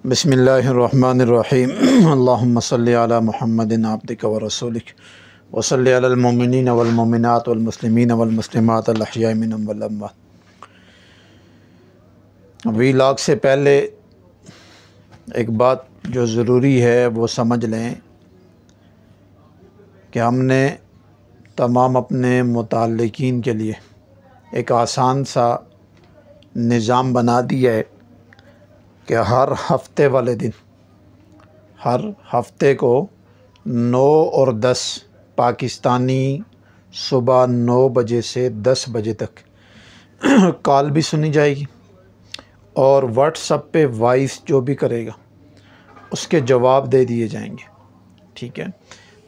بسم اللہ الرحمن الرحیم اللہم صلی علی محمد عبدک و رسولک و صلی علی المؤمنین والمؤمنات والمسلمین والمسلمات الاحیاء منہم والاموات۔ ویلاگ سے پہلے ایک بات جو ضروری ہے وہ سمجھ لیں کہ ہم نے تمام اپنے متعلقین کے لیے ایک آسان سا نظام بنا دیا ہے کہ ہر ہفتے والے دن، ہر ہفتے کو 9 اور 10 پاکستانی صبح 9 بجے سے 10 بجے تک کال بھی سنی جائے گی، اور واٹس ایپ پہ وائس جو بھی کرے گا اس کے جواب دے دیے جائیں گے، ٹھیک ہے؟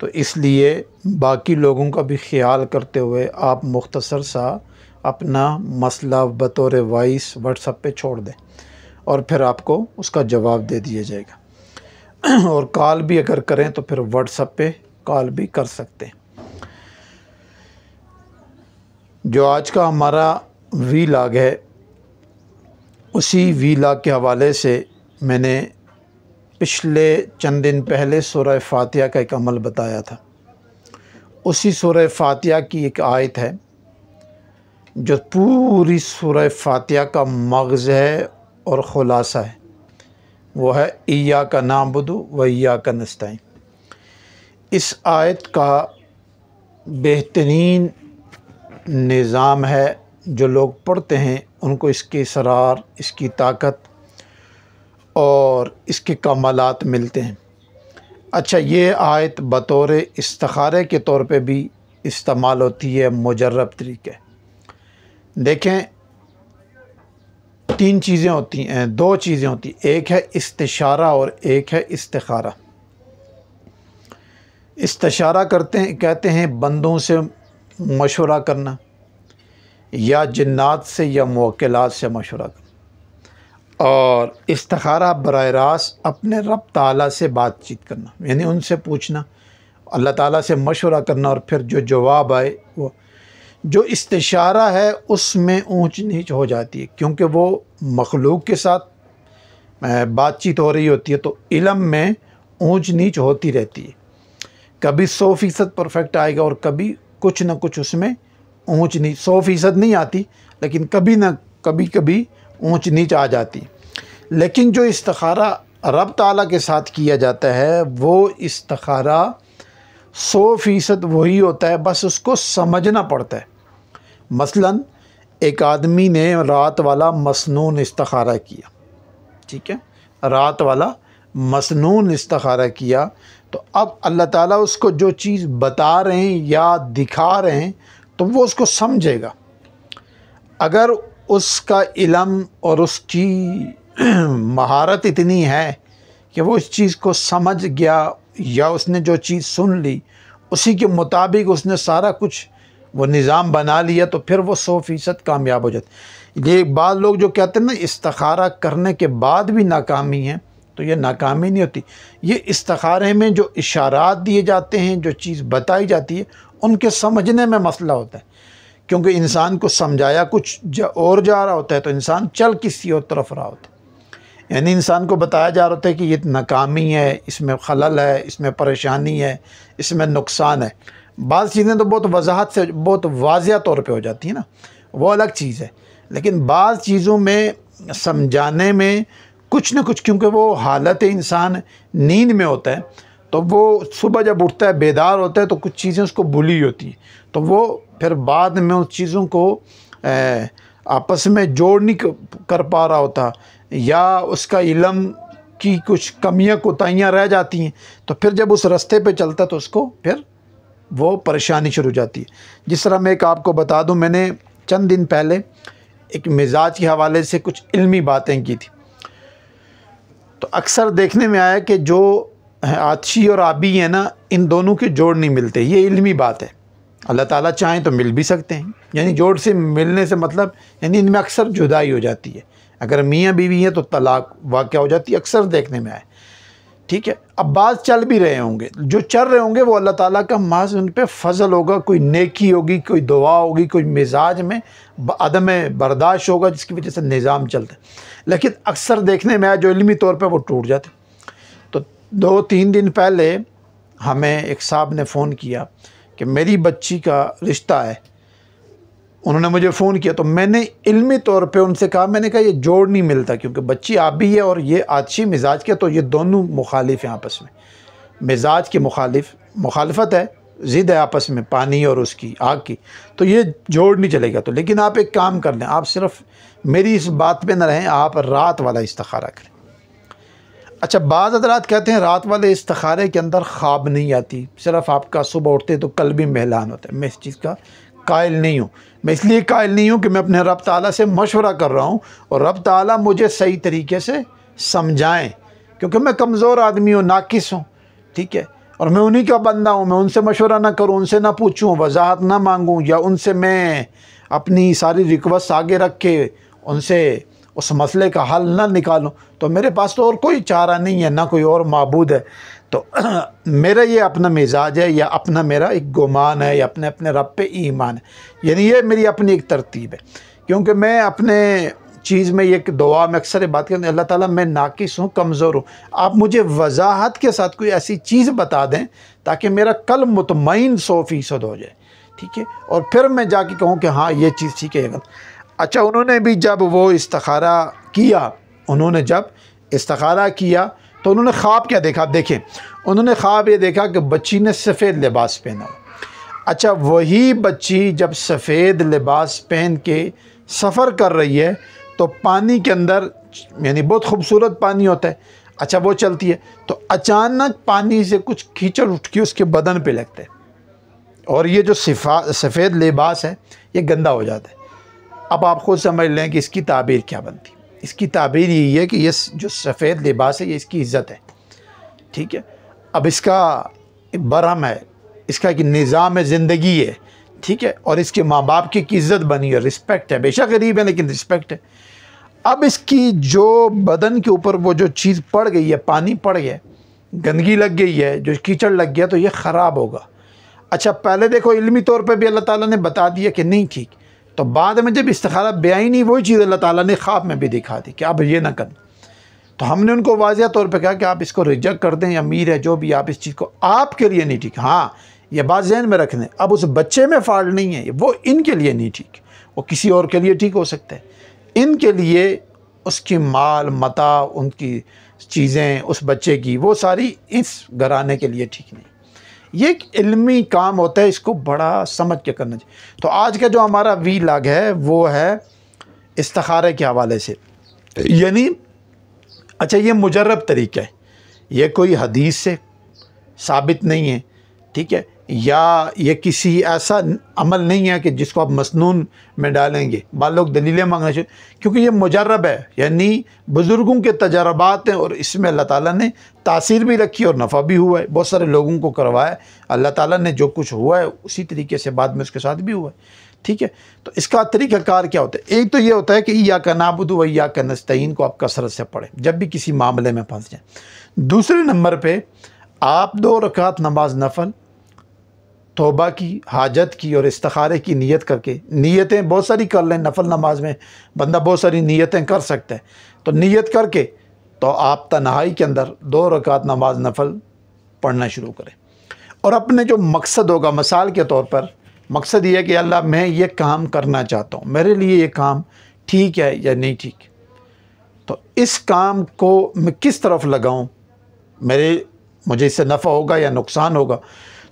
تو اس لیے باقی لوگوں کا بھی خیال کرتے ہوئے آپ مختصر سا اپنا مسئلہ بطور وائس واٹس ایپ پہ چھوڑ دیں، اور پھر آپ کو اس کا جواب دے دیا جائے گا۔ اور کال بھی اگر کریں تو پھر واٹس ایپ پہ کال بھی کر سکتے ہیں۔ جو آج کا ہمارا ویلاگ ہے، اسی ویلاگ کے حوالے سے میں نے پچھلے چند دن پہلے سورہ فاتحہ کا ایک عمل بتایا تھا۔ اسی سورہ فاتحہ کی ایک آیت ہے جو پوری سورہ فاتحہ کا مغز ہے اور خلاصہ ہے، وہ ہے ایاک نعبد و ایاک نستعین۔ اس آیت کا بہترین نظام ہے، جو لوگ پڑھتے ہیں ان کو اس کے اسرار، اس کی طاقت اور اس کے کمالات ملتے ہیں۔ اچھا، یہ آیت بطور استخارے کے طور پہ بھی استعمال ہوتی ہے، مجرب طریقے۔ دیکھیں، 3 چیزیں ہوتی ہیں، 2 چیزیں ہوتی ہیں، ایک ہے استشارہ اور ایک ہے استخارہ۔ استشارہ کہتے ہیں بندوں سے مشورہ کرنا، یا جنات سے یا موکلات سے مشورہ کرنا، اور استخارہ براہ راست اپنے رب تعالیٰ سے بات چیت کرنا، یعنی ان سے پوچھنا، اللہ تعالیٰ سے مشورہ کرنا، اور پھر جو جواب آئے وہ۔ جو استشارہ ہے اس میں اونچ نیچ ہو جاتی ہے، کیونکہ وہ مخلوق کے ساتھ بات چیت ہو رہی ہوتی ہے، تو علم میں اونچ نیچ ہوتی رہتی ہے۔ کبھی 100% پرفیکٹ آئے گا، اور کبھی کچھ نہ کچھ اس میں اونچ نیچ، 100% نہیں آتی، لیکن کبھی نہ کبھی اونچ نیچ آ جاتی۔ لیکن جو استخارہ رب تعالیٰ کے ساتھ کیا جاتا ہے، وہ استخارہ 100% وہی ہوتا ہے، بس اس کو سمجھنا پڑتا ہے۔ مثلا ایک آدمی نے رات والا مسنون استخارہ کیا، ٹھیک ہے؟ رات والا مسنون استخارہ کیا، تو اب اللہ تعالیٰ اس کو جو چیز بتا رہے ہیں یا دکھا رہے ہیں تو وہ اس کو سمجھے گا۔ اگر اس کا علم اور اس کی مہارت اتنی ہے کہ وہ اس چیز کو سمجھ گیا، یا اس نے جو چیز سن لی اسی کے مطابق اس نے سارا کچھ وہ نظام بنا لیا، تو پھر وہ 100% کامیاب ہو جاتا۔ یہ بعض لوگ جو کہتے ہیں نا استخارہ کرنے کے بعد بھی ناکامی ہے، تو یہ ناکامی نہیں ہوتی۔ یہ استخارے میں جو اشارات دیے جاتے ہیں، جو چیز بتائی جاتی ہے، ان کے سمجھنے میں مسئلہ ہوتا ہے، کیونکہ انسان کو سمجھایا کچھ اور جا رہا ہوتا ہے، تو انسان چل کسی اور طرف رہا ہوتا ہے۔ یعنی انسان کو بتایا جا رہا ہوتا ہے کہ یہ ناکامی ہے، اس میں خلل ہے، اس میں پریشانی ہے، اس میں نقصان ہے۔ بعض چیزیں تو بہت وضاحت سے، بہت واضح طور پہ ہو جاتی ہیں نا، وہ الگ چیز ہے۔ لیکن بعض چیزوں میں سمجھانے میں کچھ نہ کچھ، کیونکہ وہ حالت انسان نیند میں ہوتا ہے، تو وہ صبح جب اٹھتا ہے، بیدار ہوتا ہے، تو کچھ چیزیں اس کو بھولی ہوتی ہیں، تو وہ پھر بعد میں اس چیزوں کو آپس میں جوڑ نہیں کر پا رہا ہوتا، یا اس کا علم کی کچھ کمیاں کوتاہیاں رہ جاتی ہیں، تو پھر جب اس رستے پہ چلتا ہے تو اس کو پھر وہ پریشانی شروع ہو جاتی ہے۔ جس طرح میں ایک آپ کو بتا دوں، میں نے چند دن پہلے ایک مزاج کے حوالے سے کچھ علمی باتیں کی تھی، تو اکثر دیکھنے میں آیا کہ جو آتشی اور آبی ہیں نا، ان دونوں کے جوڑ نہیں ملتے۔ یہ علمی بات ہے، اللہ تعالیٰ چاہیں تو مل بھی سکتے ہیں، یعنی جوڑ سے ملنے سے مطلب یعنی ان میں اکثر جدائی ہو جاتی ہے۔ اگر میاں بیوی ہیں تو طلاق واقع ہو جاتی ہے، اکثر دیکھنے میں آئے۔ ٹھیک ہے، اب بعض چل بھی رہے ہوں گے، جو چل رہے ہوں گے وہ اللہ تعالیٰ کا محض ان پہ فضل ہوگا، کوئی نیکی ہوگی، کوئی دعا ہوگی، کوئی مزاج میں عدم برداشت ہوگا جس کی وجہ سے نظام چلتا ہے۔ لیکن اکثر دیکھنے میں آیا جو علمی طور پہ وہ ٹوٹ جاتے۔ تو 2-3 دن پہلے ہمیں ایک صاحب نے فون کیا کہ میری بچی کا رشتہ ہے، انہوں نے مجھے فون کیا، تو میں نے علمی طور پہ ان سے کہا، میں نے کہا یہ جوڑ نہیں ملتا، کیونکہ بچی آپ بھی ہے اور یہ آتشی مزاج کے، تو یہ دونوں مخالف ہیں آپس میں، مزاج کی مخالفت ہے، ضد ہے آپس میں، پانی اور اس کی آگ کی، تو یہ جوڑ نہیں چلے گا۔ تو لیکن آپ ایک کام کر لیں، آپ صرف میری اس بات پہ نہ رہیں، آپ رات والا استخارہ کریں۔ اچھا، بعض حضرات کہتے ہیں رات والے استخارے کے اندر خواب نہیں آتی، صرف آپ کا صبح اٹھتے تو قلب بھی میلان ہوتا ہے۔ میں اس چیز کا قائل نہیں ہوں، میں اس لیے قائل نہیں ہوں کہ میں اپنے رب تعالیٰ سے مشورہ کر رہا ہوں اور رب تعالیٰ مجھے صحیح طریقے سے سمجھائیں، کیونکہ میں کمزور آدمی ہوں، ناقص ہوں، ٹھیک ہے، اور میں انہی کا بندہ ہوں۔ میں ان سے مشورہ نہ کروں، ان سے نہ پوچھوں، وضاحت نہ مانگوں، یا ان سے میں اپنی ساری ریکویسٹ آگے رکھ کے ان سے اس مسئلے کا حل نہ نکالوں، تو میرے پاس تو اور کوئی چارہ نہیں ہے، نہ کوئی اور معبود ہے۔ تو میرا یہ اپنا مزاج ہے، یا اپنا میرا ایک گمان ہے، یا اپنے رب پہ ایمان ہے، یعنی یہ میری اپنی ایک ترتیب ہے، کیونکہ میں اپنے چیز میں یہ دعا میں اکثر بات کرتے ہیں، اللہ تعالیٰ میں ناقص ہوں، کمزور ہوں، آپ مجھے وضاحت کے ساتھ کوئی ایسی چیز بتا دیں تاکہ میرا قلب مطمئن 100% ہو جائے، ٹھیک ہے، اور پھر میں جا کے کہوں کہ ہاں یہ چیز ٹھیک ہے۔ اچھا، انہوں نے بھی جب وہ استخارہ کیا، تو انہوں نے خواب کیا دیکھا؟ دیکھیں، انہوں نے خواب یہ دیکھا کہ بچی نے سفید لباس پہنا۔ اچھا، وہی بچی جب سفید لباس پہن کے سفر کر رہی ہے تو پانی کے اندر، یعنی بہت خوبصورت پانی ہوتا ہے، اچھا وہ چلتی ہے تو اچانک پانی سے کچھ کیچڑ اٹھ کے اس کے بدن پہ لگتا ہے، اور یہ جو سفید لباس ہے یہ گندا ہو جاتا ہے۔ اب آپ خود سمجھ لیں کہ اس کی تعبیر کیا بنتی۔ اس کی تعبیر یہی ہے کہ یہ جو سفید لباس ہے یہ اس کی عزت ہے، ٹھیک ہے، اب اس کا برہم ہے، اس کا ایک نظام زندگی ہے، ٹھیک ہے، اور اس کے ماں باپ کی عزت بنی ہے، رسپیکٹ ہے، بے شک غریب ہے لیکن رسپیکٹ ہے۔ اب اس کی جو بدن کے اوپر وہ جو چیز پڑ گئی ہے، پانی پڑ گیا، گندگی لگ گئی ہے، جو کیچڑ لگ گیا، تو یہ خراب ہوگا۔ اچھا، پہلے دیکھو علمی طور پہ بھی اللہ تعالیٰ نے بتا دیا کہ نہیں ٹھیک، تو بعد میں جب استخارہ بیائی نہیں، وہی چیز اللہ تعالیٰ نے خواب میں بھی دکھا دی کہ اب یہ نہ کرنا۔ تو ہم نے ان کو واضح طور پہ کہا کہ آپ اس کو ریجیکٹ کر دیں، یا امیر ہے جو بھی، آپ اس چیز کو آپ کے لیے نہیں ٹھیک۔ ہاں، یہ بات ذہن میں رکھ لیں، اب اس بچے میں فالٹ نہیں ہے، وہ ان کے لیے نہیں ٹھیک، وہ کسی اور کے لیے ٹھیک ہو سکتا ہے، ان کے لیے اس کی مال متاع، ان کی چیزیں اس بچے کی، وہ ساری اس گھرانے کے لیے ٹھیک نہیں۔ یہ ایک علمی کام ہوتا ہے، اس کو بڑا سمجھ کے کرنا چاہیے۔ تو آج کا جو ہمارا ویلاگ ہے وہ ہے استخارے کے حوالے سے، یعنی اچھا یہ مجرب طریقہ ہے، یہ کوئی حدیث سے ثابت نہیں ہے، ٹھیک ہے، یا یہ کسی ایسا عمل نہیں ہے کہ جس کو آپ مسنون میں ڈالیں گے۔ بعض لوگ دلیلیں مانگنا چاہیے، کیونکہ یہ مجرب ہے، یعنی بزرگوں کے تجربات ہیں، اور اس میں اللہ تعالیٰ نے تاثیر بھی رکھی اور نفع بھی ہوا ہے، بہت سارے لوگوں کو کروایا ہے اللہ تعالیٰ نے، جو کچھ ہوا ہے اسی طریقے سے بعد میں اس کے ساتھ بھی ہوا ہے، ٹھیک ہے۔ تو اس کا طریقہ کار کیا ہوتا ہے؟ ایک تو یہ ہوتا ہے کہ ایاک نعبد و ایاک نستعین کو آپ کثرت سے پڑھیں جب بھی کسی معاملے میں پھنس جائیں۔ دوسرے نمبر پہ آپ 2 رکعت نماز نفل توبہ کی، حاجت کی اور استخارے کی نیت کر کے، نیتیں بہت ساری کر لیں، نفل نماز میں بندہ بہت ساری نیتیں کر سکتا ہے، تو نیت کر کے تو آپ تنہائی کے اندر 2 رکعت نماز نفل پڑھنا شروع کریں، اور اپنے جو مقصد ہوگا، مثال کے طور پر مقصد یہ ہے کہ اللہ میں یہ کام کرنا چاہتا ہوں، میرے لیے یہ کام ٹھیک ہے یا نہیں ٹھیک، تو اس کام کو میں کس طرف لگاؤں، مجھے اس سے نفع ہوگا یا نقصان ہوگا۔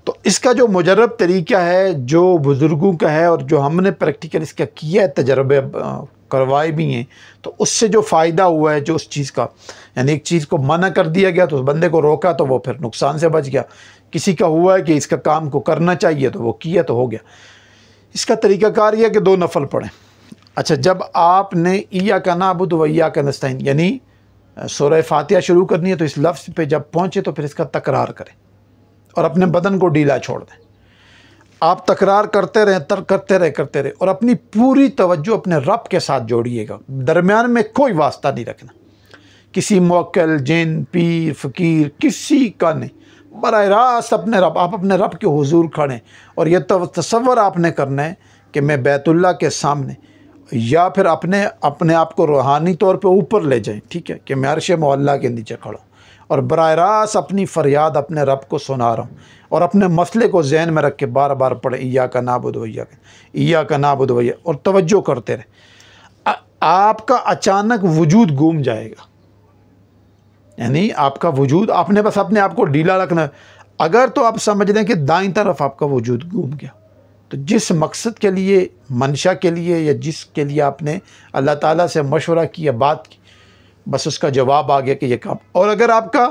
تو اس کا جو مجرب طریقہ ہے، جو بزرگوں کا ہے، اور جو ہم نے پریکٹیکل اس کا کیا ہے، تجربے کروائے بھی ہیں، تو اس سے جو فائدہ ہوا ہے، جو اس چیز کا، یعنی ایک چیز کو منع کر دیا گیا تو اس بندے کو روکا تو وہ پھر نقصان سے بچ گیا، کسی کا ہوا ہے کہ اس کا کام کو کرنا چاہیے تو وہ کیا تو ہو گیا۔ اس کا طریقہ کار یہ ہے کہ 2 نفل پڑھیں۔ اچھا، جب آپ نے ایاک نعبد و ایاک نستعین یعنی سورہ فاتحہ شروع کرنی ہے، تو اس لفظ پہ جب پہنچے تو پھر اس کا تکرار کریں اور اپنے بدن کو ڈھیلا چھوڑ دیں۔ آپ تکرار کرتے رہیں اور اپنی پوری توجہ اپنے رب کے ساتھ جوڑیے گا، درمیان میں کوئی واسطہ نہیں رکھنا، کسی موکل، جن، پیر، فقیر، کسی کا نہیں، براہ راست اپنے رب، آپ اپنے رب کے حضور کھڑے، اور یہ تصور آپ نے کرنا ہے کہ میں بیت اللہ کے سامنے، یا پھر اپنے آپ کو روحانی طور پہ اوپر لے جائیں، ٹھیک ہے، کہ میں عرش معلیٰ کے نیچے کھڑا ہوں اور براہ راست اپنی فریاد اپنے رب کو سنا رہا ہوں، اور اپنے مسئلے کو ذہن میں رکھ کے بار بار پڑھیں ایاک نعبد و ایاک نعبد و ایاک، اور توجہ کرتے رہیں۔ آپ کا اچانک وجود گم جائے گا، یعنی آپ کا وجود، آپ نے بس اپنے آپ کو ڈھیلا رکھنا ہے۔ اگر تو آپ سمجھ لیں کہ دائیں طرف آپ کا وجود گم گیا، تو جس مقصد کے لیے، منشا کے لیے، یا جس کے لیے آپ نے اللہ تعالیٰ سے مشورہ کیا، بات کی، بس اس کا جواب آ گیا کہ یہ کام۔ اور اگر آپ کا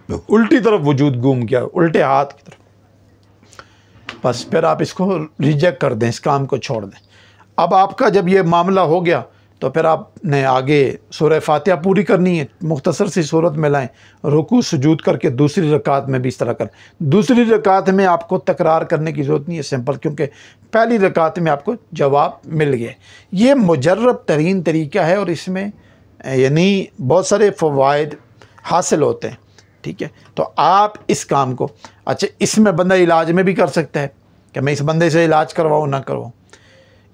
الٹی طرف وجود گم گیا، الٹے ہاتھ کی طرف، بس پھر آپ اس کو ریجیکٹ کر دیں، اس کام کو چھوڑ دیں۔ اب آپ کا جب یہ معاملہ ہو گیا تو پھر آپ نے آگے سورہ فاتحہ پوری کرنی ہے، مختصر سی صورت میں لائیں، رکوع سجود کر کے دوسری رکعت میں بھی اس طرح کریں۔ دوسری رکعت میں آپ کو تکرار کرنے کی ضرورت نہیں ہے، سمپل، کیونکہ پہلی رکعت میں آپ کو جواب مل گیا۔ یہ مجرب ترین طریقہ ہے، اور اس میں یعنی بہت سارے فوائد حاصل ہوتے ہیں، ٹھیک ہے۔ تو آپ اس کام کو، اچھا اس میں بندہ علاج میں بھی کر سکتا ہے کہ میں اس بندے سے علاج کرواؤں نہ کرواؤں،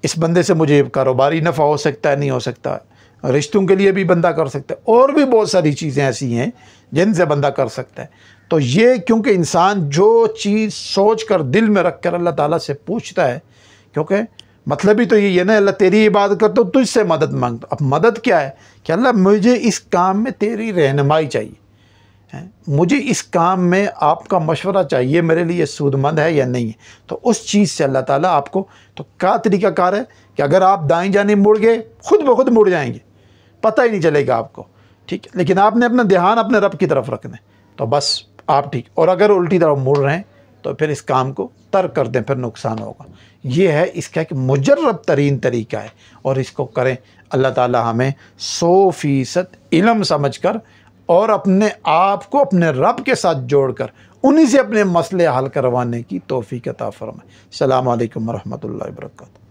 اس بندے سے مجھے کاروباری نفع ہو سکتا ہے نہیں ہو سکتا، رشتوں کے لیے بھی بندہ کر سکتا ہے، اور بھی بہت ساری چیزیں ایسی ہیں جن سے بندہ کر سکتا ہے۔ تو یہ کیونکہ انسان جو چیز سوچ کر دل میں رکھ کر اللہ تعالیٰ سے پوچھتا ہے، کیونکہ مطلب ہی تو یہ ہے نا، اللہ تیری عبادت کرتا ہوں، تجھ سے مدد مانگتا ہوں۔ اب مدد کیا ہے کہ اللہ مجھے اس کام میں تیری رہنمائی چاہیے، مجھے اس کام میں آپ کا مشورہ چاہیے، میرے لیے سود مند ہے یا نہیں ہے۔ تو اس چیز سے اللہ تعالیٰ آپ کو، تو کیا طریقہ کار ہے کہ اگر آپ دائیں جانب مڑ گئے، خود بخود مڑ جائیں گے، پتہ ہی نہیں چلے گا آپ کو، ٹھیک ہے، لیکن آپ نے اپنا دھیان اپنے رب کی طرف رکھنا ہے، تو بس آپ ٹھیک۔ اور اگر الٹی طرف مڑ رہے ہیں تو پھر اس کام کو ترک کر دیں، پھر نقصان ہوگا۔ یہ ہے اس کا ایک مجرب ترین طریقہ ہے، اور اس کو کریں۔ اللہ تعالیٰ ہمیں 100% علم سمجھ کر اور اپنے آپ کو اپنے رب کے ساتھ جوڑ کر انہی سے اپنے مسئلے حل کروانے کی توفیق عطا فرمائے۔ السلام علیکم ورحمۃ اللہ وبرکاتہ۔